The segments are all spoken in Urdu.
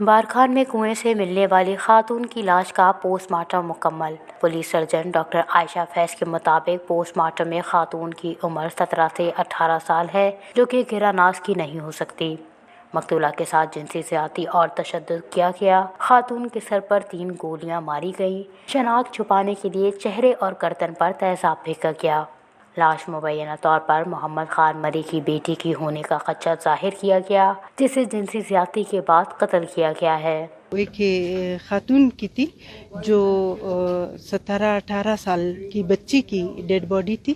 بارکھان میں کنویں سے ملنے والی خاتون کی لاش کا پوسٹ مارٹم مکمل۔ پولیس سرجن ڈاکٹر عائشہ فیض کے مطابق پوسٹ مارٹم میں خاتون کی عمر 17 سے 18 سال ہے، جو کہ گرہ ناز کی نہیں ہو سکتی۔ مقتولہ کے ساتھ جنسی زیادتی اور تشدد کیا گیا۔ خاتون کے سر پر 3 گولیاں ماری گئیں۔ شناخت چھپانے کے لیے چہرے اور گردن پر تیزاب پھینکا گیا۔ لاش مبینہ طور پر محمد خان مری کی بیٹی کی ہونے کا خدشہ ظاہر کیا گیا، جسے جنسی زیادتی کے بعد قتل کیا گیا ہے۔ ایک خاتون کی تھی جو 17-18 سال کی بچی کی ڈیڈ باڈی تھی،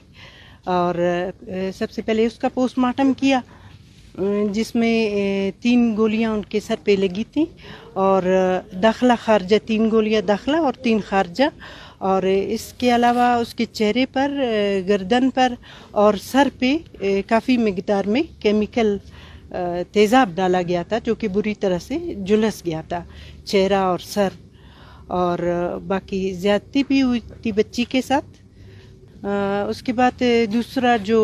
اور سب سے پہلے اس کا پوسٹ مارٹم کیا، جس میں 3 گولیاں ان کے سر پہ لگی تھیں، اور داخلہ خارجہ 3 گولیاں داخلہ اور 3 خارجہ، اور اس کے علاوہ اس کے چہرے پر، گردن پر اور سر پہ کافی مقدار میں کیمیکل تیزاب ڈالا گیا تھا، جو کہ بری طرح سے جلس گیا تھا چہرہ اور سر، اور باقی زیادتی بھی ہوئی تھی بچی کے ساتھ۔ اس کے بعد دوسرا جو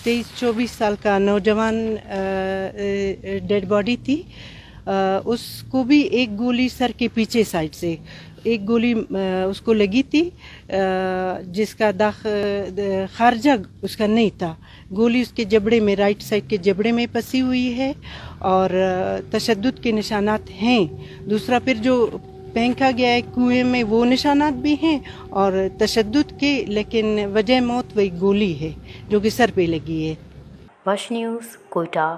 23-24 سال کا نوجوان ڈیڈ باڈی تھی، اس کو بھی 1 گولی سر کے پیچھے سائڈ سے 1 گولی اس کو لگی تھی، جس کا خارجہ اس کا نہیں تھا۔ گولی اس کے جبڑے میں، رائٹ سائڈ کے جبڑے میں پھنسی ہوئی ہے، اور تشدد کے نشانات ہیں۔ دوسرا پھر جو پھینکا گیا ہے کنویں میں، وہ نشانات بھی ہیں اور تشدد کے، لیکن وجہ موت وہی گولی ہے جو کہ سر پہ لگی ہے۔ وش نیوز، کوئٹہ۔